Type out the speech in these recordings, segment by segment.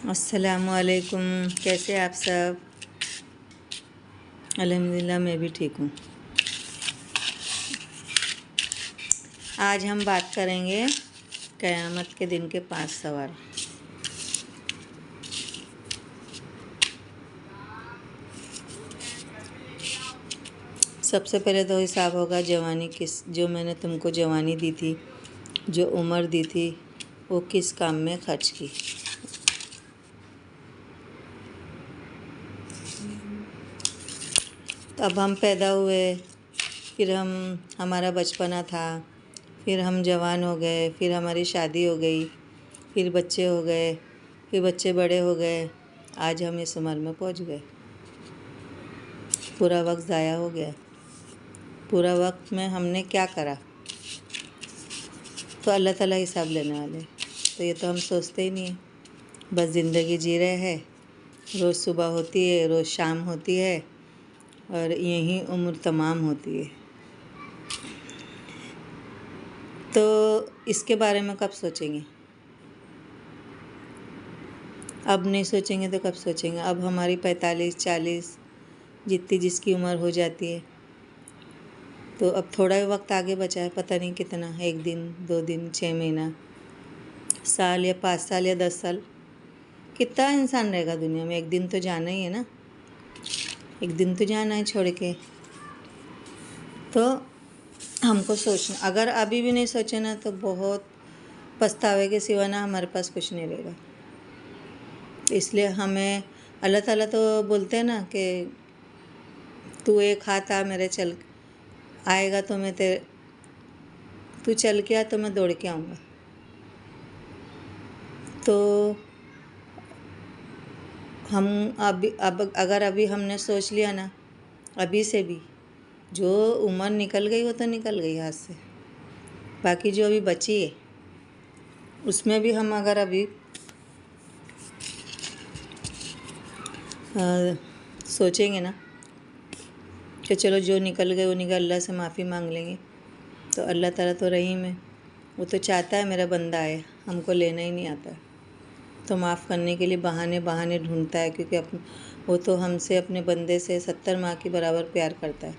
السلام علیکم، کیسے آپ سب؟ الحمدللہ میں بھی ٹھیک ہوں۔ آج ہم بات کریں گے قیامت کے دن کے 5 سوال۔ سب سے پہلے تو حساب ہوگا جوانی جو میں نے تم کو جوانی دی تھی، جو عمر دی تھی، وہ کس کام میں خرچ کی۔ تو اب ہم پیدا ہوئے، پھر ہمارا بچپنا تھا، پھر ہم جوان ہو گئے، پھر ہماری شادی ہو گئی، پھر بچے ہو گئے، پھر بچے بڑے ہو گئے، آج ہم اس عمر میں پہنچ گئے۔ پورا وقت ضائع ہو گیا۔ پورا وقت میں ہم نے کیا کرا؟ تو اللہ تعالیٰ حساب لینے والے، تو یہ تو ہم سوچتے ہی نہیں ہیں۔ بس زندگی جی رہے ہیں، روز صبح ہوتی ہے، روز شام ہوتی ہے، اور یہی عمر تمام ہوتی ہے۔ تو اس کے بارے میں کب سوچیں گے؟ اب نہیں سوچیں گے تو کب سوچیں گے؟ اب ہماری 45 40 جتنی جس کی عمر ہو جاتی ہے، تو اب تھوڑا ہی وقت آگے بچا ہے، پتہ نہیں کتنا، 1 دن 2 دن 6 مہینہ، سال یا 5 سال یا 10 سال، کتنا انسان رہے گا دنیا میں؟ ایک دن تو جانا ہی ہے نا، ایک دن تو جانا ہے چھوڑ کے۔ تو ہم کو سوچنا، اگر ابھی بھی نہیں سوچے نا تو بہت پچھتاوے کے سوا نا ہمارے پاس کچھ نہیں رہے گا۔ اس لیے ہمیں اللہ تعالیٰ تو بولتے ہیں نا کہ تو ایک ہاتھ آ میرے چل آئے گا، تو میں تو چل کے آ تو میں دوڑ کے آؤں گا۔ تو ہم اگر ابھی ہم نے سوچ لیا نا، ابھی سے بھی، جو عمر نکل گئی وہ تو نکل گئی ہاتھ سے، باقی جو ابھی بچی ہے اس میں بھی ہم اگر ابھی سوچیں گے نا کہ چلو جو نکل گئے وہ نکل، اللہ سے معافی مانگ لیں گے، تو اللہ تعالیٰ تو رحیم ہے، وہ تو چاہتا ہے میرا بندہ آئے، ہم کو لینا ہی نہیں آتا ہے، تو معاف کرنے کے لیے بہانے ڈھونڈتا ہے، کیونکہ وہ تو ہم سے، اپنے بندے سے 70 ماں کے برابر پیار کرتا ہے۔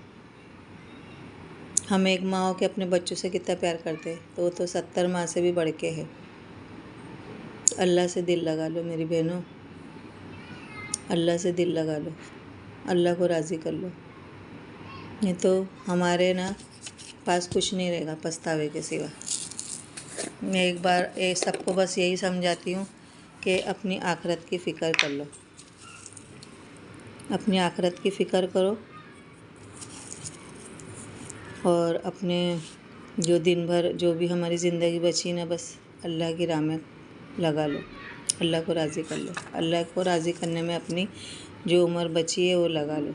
ہم ایک ماں ہو کے اپنے بچوں سے کتنا پیار کرتے ہیں، تو وہ تو 70 ماں سے بھی بڑھ کے ہے۔ اللہ سے دل لگا لو میری بہنوں، اللہ سے دل لگا لو، اللہ کو راضی کر لو، نہیں تو ہمارے نا پاس کچھ نہیں رہے گا پچھتاوے کے سوا۔ میں ایک بار سب کو بس یہی سمجھاتی ہوں کہ اپنی آخرت کی فکر کر لو، اپنی آخرت کی فکر کرو، اور اپنے جو دن بھر جو بھی ہماری زندگی بچی نا، بس اللہ کی راہ میں لگا لو، اللہ کو راضی کر لو، اللہ کو راضی کرنے میں اپنی جو عمر بچی ہے وہ لگا لو۔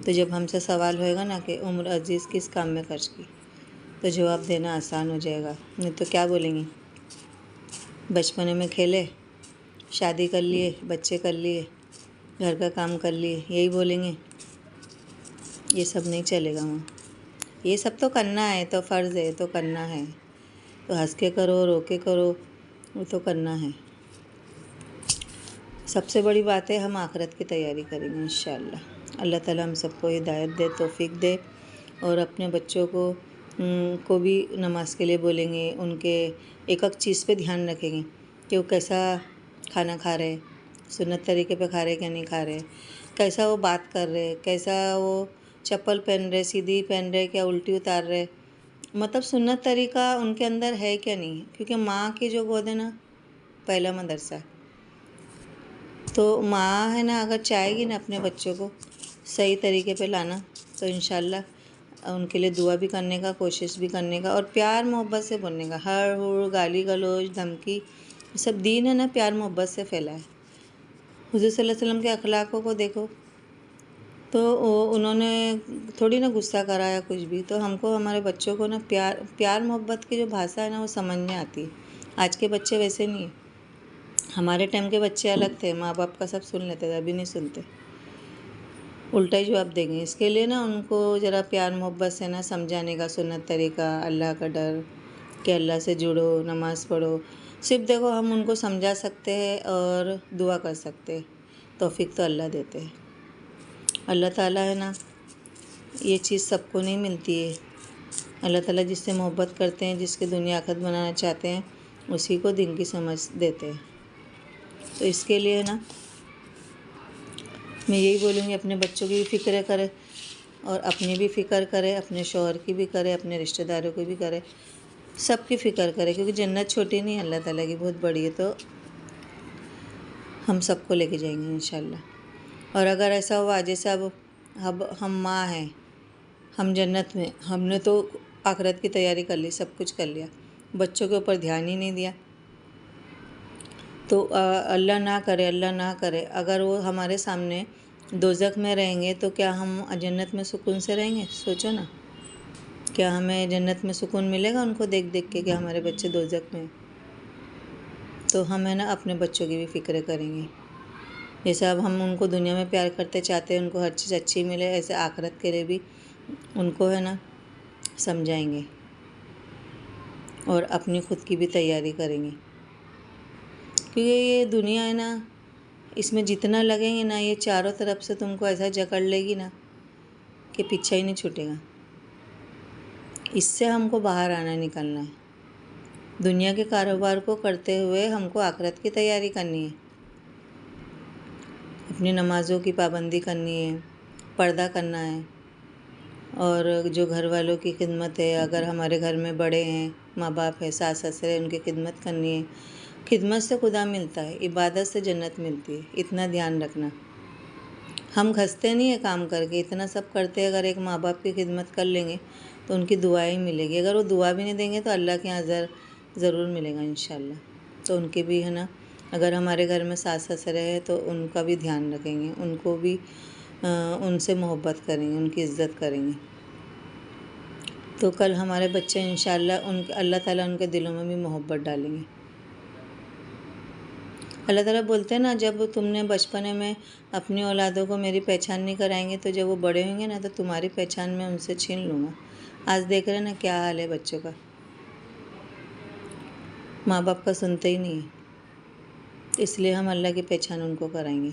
تو جب ہم سے سوال ہوئے گا نا کہ عمر عزیز کس کام میں خرچ کی، تو جواب دینا آسان ہو جائے گا۔ نہیں تو کیا بولیں گے؟ بچپنے میں کھیلے، شادی کر لیے، بچے کر لیے، گھر کا کام کر لیے، یہی بولیں گے؟ یہ سب نہیں چلے گا وہاں، یہ سب تو کرنا ہے، تو فرض ہے، تو کرنا ہے، تو ہنس کے کرو، رو کے کرو، وہ تو کرنا ہے۔ سب سے بڑی بات ہے ہم آخرت کی تیاری کریں گے انشاءاللہ۔ اللہ تعالیٰ ہم سب کو ہدایت دے، توفیق دے، اور اپنے بچوں کو بھی نماز کے لیے بولیں گے، ان کے ایک چیز پہ دھیان رکھیں گے کہ وہ کیسا کھانا کھا رہے، سنت طریقے پہ کھا رہے کہ نہیں کھا رہے، کیسا وہ بات کر رہے، کیسا وہ چپل پہن رہے، سیدھی پہن رہے کیا الٹی اتار رہے، مطلب سنت طریقہ ان کے اندر ہے کیا نہیں، کیونکہ ماں کی جو گود ہے نا پہلا مدرسہ ہے۔ تو ماں ہے نا، اگر چاہے گی نا اپنے بچوں کو صحیح طریقے پہ لانا، تو انشاءاللہ ان کے لیے دعا بھی کرنے کا، کوشش بھی کرنے کا، اور پیار محبت سے بولنے کا، ہر گالی گلوچ دھمکی، یہ سب دین ہے نا پیار محبت سے پھیلا ہے۔ حضور صلی اللہ علیہ وسلم کے اخلاقوں کو دیکھو، تو انہوں نے تھوڑی نا غصہ کرا یا کچھ بھی، تو ہم کو ہمارے بچوں کو نا پیار محبت کی جو بھاشا ہے نا وہ سمجھ میں آتی ہے۔ آج کے بچے ویسے نہیں ہیں، ہمارے ٹائم کے بچے الگ تھے، ماں باپ کا سب سن لیتے تھے، ابھی نہیں سنتے، الٹا ہی جواب دیں گے۔ اس کے لیے نا ان کو ذرا پیار محبت سے نا سمجھانے کا، سنت طریقہ، اللہ کا ڈر، کہ اللہ سے جڑو، نماز پڑھو، صرف دیکھو ہم ان کو سمجھا سکتے ہیں اور دعا کر سکتے ہیں، توفیق تو اللہ دیتے ہیں۔ اللہ تعالیٰ ہے نا، یہ چیز سب کو نہیں ملتی ہے۔ اللہ تعالیٰ جس سے محبت کرتے ہیں، جس کے دنیا آخرت بنانا چاہتے ہیں، اسی کو دین کی سمجھ دیتے ہیں۔ تو اس کے لیے نا میں یہی بولوں گی، اپنے بچوں کی بھی فکر کرے اور اپنی بھی فکر کرے، اپنے شوہر کی بھی کرے، اپنے رشتہ داروں کی بھی کرے، سب کی فکر کرے، کیونکہ جنت چھوٹی نہیں ہے، اللہ تعالیٰ کی بہت بڑی ہے۔ تو ہم سب کو لے کے جائیں گے انشاءاللہ۔ اور اگر ایسا ہوا جیسے اب ہم ماں ہیں، ہم جنت میں، ہم نے تو آخرت کی تیاری کر لی، سب کچھ کر لیا، بچوں کے اوپر دھیان ہی نہیں دیا، تو اللہ نہ کرے اگر وہ ہمارے سامنے دوزخ میں رہیں گے تو کیا ہم جنت میں سکون سے رہیں گے؟ سوچو نا، کیا ہمیں جنت میں سکون ملے گا ان کو دیکھ دیکھ کے کہ ہمارے بچے دوزخ میں ہیں؟ تو ہمیں نا اپنے بچوں کی بھی فکر کریں گے، جیسے اب ہم ان کو دنیا میں پیار کرتے چاہتے ہیں، ان کو ہر چیز اچھی ملے، ایسے آخرت کے لیے بھی ان کو ہے نا سمجھائیں گے اور اپنی خود کی بھی تیاری کریں گے، کیونکہ یہ دنیا ہے نا، اس میں جتنا لگیں گے نا، یہ چاروں طرف سے تم کو ایسا جکڑ لے گی نا کہ پیچھا ہی نہیں چھوٹے گا۔ اس سے ہم کو باہر آنا نکلنا ہے۔ دنیا کے کاروبار کو کرتے ہوئے ہم کو آخرت کی تیاری کرنی ہے، اپنی نمازوں کی پابندی کرنی ہے، پردہ کرنا ہے، اور جو گھر والوں کی خدمت ہے، اگر ہمارے گھر میں بڑے ہیں، ماں باپ ہے، ساس سسر ہے، ان کی خدمت کرنی ہے۔ خدمت سے خدا ملتا ہے، عبادت سے جنت ملتی ہے، اتنا دھیان رکھنا۔ ہم گھستے نہیں ہیں کام کر کے، اتنا سب کرتے، اگر ایک ماں باپ کی خدمت کر لیں گے تو ان کی دعائیں ملے گی، اگر وہ دعا بھی نہیں دیں گے تو اللہ کے یہاں ضرور ملے گا انشاءاللہ۔ تو ان کے بھی ہے نا، اگر ہمارے گھر میں ساس سسر ہے تو ان کا بھی دھیان رکھیں گے، ان کو بھی ان سے محبت کریں گے، ان کی عزت کریں گے، تو کل ہمارے بچے انشاءاللہ اللہ تعالیٰ ان کے دلوں میں بھی محبت ڈالیں گے۔ اللہ تعالیٰ بولتے ہیں نا، جب تم نے بچپنے میں اپنی اولادوں کو میری پہچان نہیں کرائیں گے تو جب وہ بڑے ہوں گے نا تو تمہاری پہچان میں ان سے چھین لوں گا۔ آج دیکھ رہے نا کیا حال ہے بچوں کا، ماں باپ کا سنتے ہی نہیں ہے، اس لیے ہم اللہ کی پہچان ان کو کرائیں گے،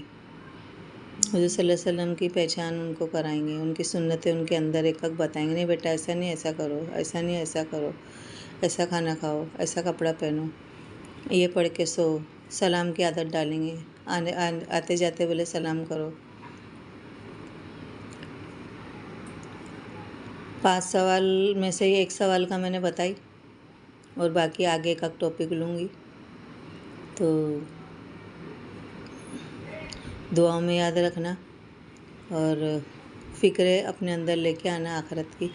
حضور صلی اللہ علیہ وسلم کی پہچان ان کو کرائیں گے، ان کی سنتیں ان کے اندر ایک بتائیں گے، نہیں بیٹا ایسا نہیں ایسا کرو، ایسا نہیں ایسا کرو، ایسا کھانا کھاؤ، ایسا کپڑا پہنو، یہ پڑھ کے سو، سلام کی عادت ڈالیں گے، آتے جاتے بولے سلام کرو۔ 5 سوال میں سے ایک سوال کا میں نے بتائی، اور باقی آگے کا ٹاپک لوں گی، تو دعاؤں میں یاد رکھنا اور فکریں اپنے اندر لے کے آنا آخرت کی۔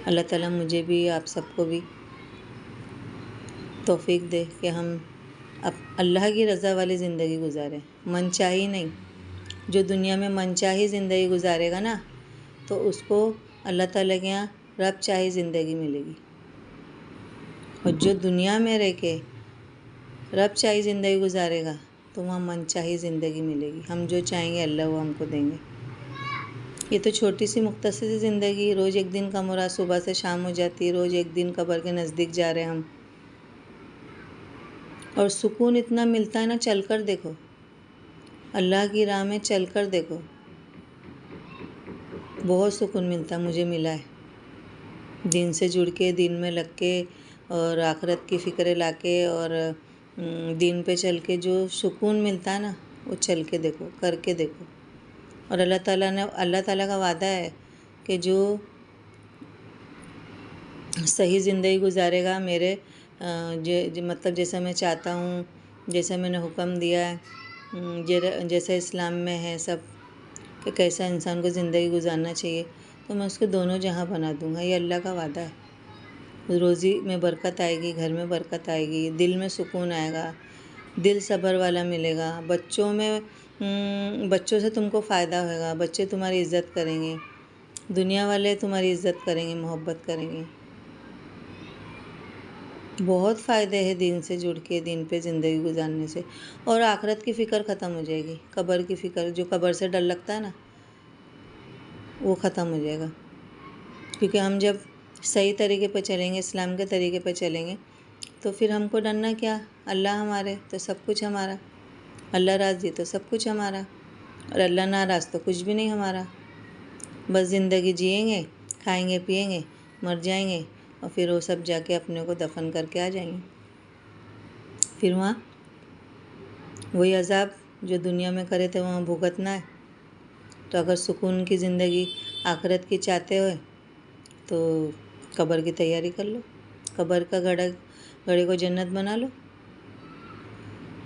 اللہ تعالیٰ مجھے بھی، آپ سب کو بھی توفیق دے کہ ہم اللہ کی رضا والی زندگی گزاریں، من چاہی نہیں۔ جو دنیا میں من چاہی زندگی گزارے گا نا تو اس کو اللہ تعالیٰ کے یہاں رب چاہی زندگی ملے گی، اور جو دنیا میں رہ کے رب چاہی زندگی گزارے گا تو وہاں من چاہی زندگی ملے گی، ہم جو چاہیں گے اللہ وہ ہم کو دیں گے۔ یہ تو چھوٹی سی مختصر سی زندگی، روز ایک دن کا مراد صبح سے شام ہو جاتی، روز ایک دن قبر کے نزدیک جا رہے ہم، اور سکون اتنا ملتا ہے نا، چل کر دیکھو، اللہ کی راہ میں چل کر دیکھو، بہت سکون ملتا، مجھے ملا ہے، دین سے جڑ کے، دین میں لگ کے، اور آخرت کی فکریں لا کے، اور دین پہ چل کے جو سکون ملتا ہے نا، وہ چل کے دیکھو، کر کے دیکھو، اور اللہ تعالیٰ کا وعدہ ہے کہ جو صحیح زندگی گزارے گا میرے مطلب جیسا میں چاہتا ہوں، جیسا میں نے حکم دیا ہے، جیسا اسلام میں ہے سب کہ کیسا انسان کو زندگی گزارنا چاہیے، تو میں اس کو دونوں جہاں بنا دوں گا، یہ اللہ کا وعدہ ہے۔ روزی میں برکت آئے گی، گھر میں برکت آئے گی، دل میں سکون آئے گا، دل صبر والا ملے گا، بچوں سے تم کو فائدہ ہوئے گا، بچے تمہاری عزت کریں گے، دنیا والے تمہاری عزت کریں گے، محبت کریں گے۔ بہت فائدے ہیں دین سے جڑ کے، دین پہ زندگی گزارنے سے، اور آخرت کی فکر ختم ہو جائے گی، قبر کی فکر، جو قبر سے ڈر لگتا ہے نا وہ ختم ہو جائے گا، کیونکہ ہم جب صحیح طریقے پہ چلیں گے، اسلام کے طریقے پہ چلیں گے تو پھر ہم کو ڈرنا کیا؟ اللہ ہمارے تو سب کچھ ہمارا، اللہ راضی تو سب کچھ ہمارا، اور اللہ ناراض تو کچھ بھی نہیں ہمارا۔ بس زندگی جئیں گے، کھائیں گے، پئیں گے، مر جائیں گے، اور پھر وہ سب جا کے اپنے کو دفن کر کے آ جائیں گے۔ پھر وہاں وہی عذاب جو دنیا میں کرے تھے وہاں بھگتنا ہے۔ تو اگر سکون کی زندگی آخرت کی چاہتے ہوئے تو قبر کی تیاری کر لو، قبر کا گھڑے کو جنت بنا لو،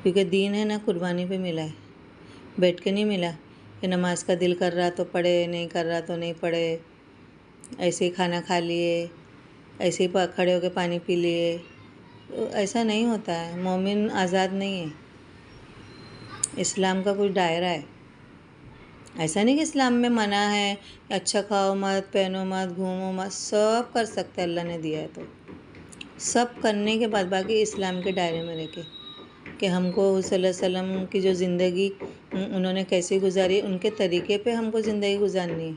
کیونکہ دین ہے نا قربانی پہ ملا ہے، بیٹھ کے نہیں ملا کہ نماز کا دل کر رہا تو پڑھے، نہیں کر رہا تو نہیں پڑھے، ایسے ہی کھانا کھا لیے، ایسے ہی کھڑے ہو کے پانی پی لیے۔ ایسا نہیں ہوتا ہے، مومن آزاد نہیں ہے۔ اسلام کا کوئی دائرہ ہے، ایسا نہیں کہ اسلام میں منع ہے کہ اچھا کھاؤ مت، پہنو مت، گھومو مت، سب کر سکتے اللہ نے دیا ہے تو سب کرنے کے بعد باقی اسلام کے دائرے میں رہ کے کہ ہم کو صلی اللہ علیہ وسلم کی جو زندگی انہوں نے کیسی گزاری ان کے طریقے پہ ہم کو زندگی گزارنی ہے۔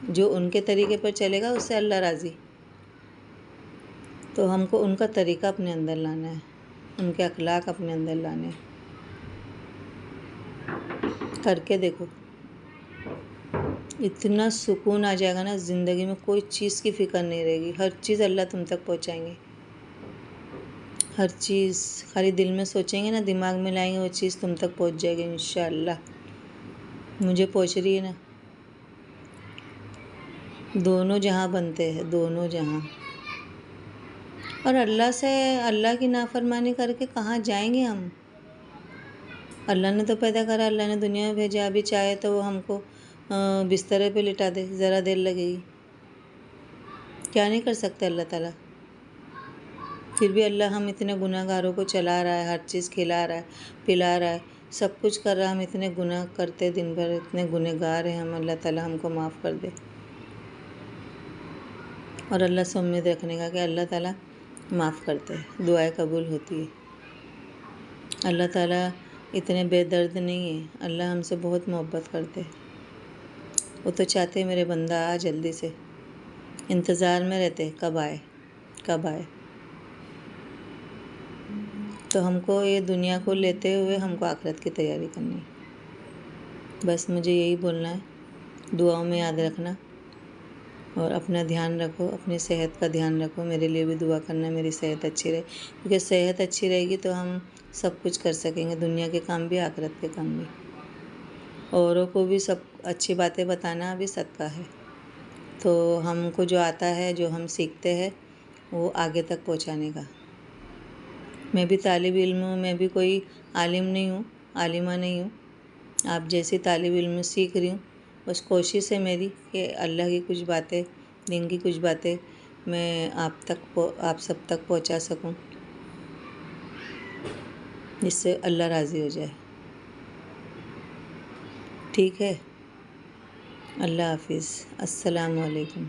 جو ان کے طریقے پر چلے گا اس سے اللہ راضی، تو ہم کو ان کا طریقہ اپنے اندر لانا ہے، ان کے اخلاق اپنے اندر لانے ہیں۔ کر کے دیکھو، اتنا سکون آ جائے گا نا زندگی میں، کوئی چیز کی فکر نہیں رہے گی، ہر چیز اللہ تم تک پہنچائیں گے، ہر چیز خالی دل میں سوچیں گے نا، دماغ میں لائیں گے، وہ چیز تم تک پہنچ جائے گی انشاءاللہ۔ مجھے پہنچ رہی ہے نا، دونوں جہاں بنتے ہیں، دونوں جہاں۔ اور اللہ کی نافرمانی کر کے کہاں جائیں گے ہم؟ اللہ نے تو پیدا کرا، اللہ نے دنیا میں بھیجا، ابھی چاہے تو وہ ہم کو بسترے پہ لٹا دے، ذرا دیر لگے گی، کیا نہیں کر سکتے اللہ تعالیٰ؟ پھر بھی اللہ ہم اتنے گناہ گاروں کو چلا رہا ہے، ہر چیز کھلا رہا ہے، پلا رہا ہے، سب کچھ کر رہا ہے، ہم اتنے گناہ کرتے دن بھر، اتنے گنہ گار ہیں ہم، اللہ تعالیٰ ہم کو معاف کر دے۔ اور اللہ سے امید رکھنے کا کہ اللہ تعالیٰ معاف کرتے ہیں، دعائیں قبول ہوتی ہے۔ اللہ تعالیٰ اتنے بے درد نہیں ہیں، اللہ ہم سے بہت محبت کرتے ہیں۔ وہ تو چاہتے میرے بندہ آ جلدی سے، انتظار میں رہتے کب آئے کب آئے۔ تو ہم کو یہ دنیا کو لیتے ہوئے ہم کو آخرت کی تیاری کرنی ہے۔ بس مجھے یہی بولنا ہے، دعاؤں میں یاد رکھنا، اور اپنا دھیان رکھو، اپنی صحت کا دھیان رکھو، میرے لیے بھی دعا کرنا میری صحت اچھی رہے، کیونکہ صحت اچھی رہے گی تو ہم سب کچھ کر سکیں گے، دنیا کے کام بھی آخرت کے کام بھی۔ اوروں کو بھی سب اچھی باتیں بتانا بھی صدقہ ہے، تو ہم کو جو آتا ہے، جو ہم سیکھتے ہیں وہ آگے تک پہنچانے کا۔ میں بھی طالب علم ہوں، میں بھی کوئی عالم نہیں ہوں، عالمہ نہیں ہوں، آپ جیسی طالب علم سیکھ رہی ہوں۔ بس کوشش ہے میری کہ اللہ کی کچھ باتیں، دین کی کچھ باتیں میں آپ سب تک پہنچا سکوں، جس سے اللہ راضی ہو جائے۔ ٹھیک ہے، اللہ حافظ، السلام علیکم۔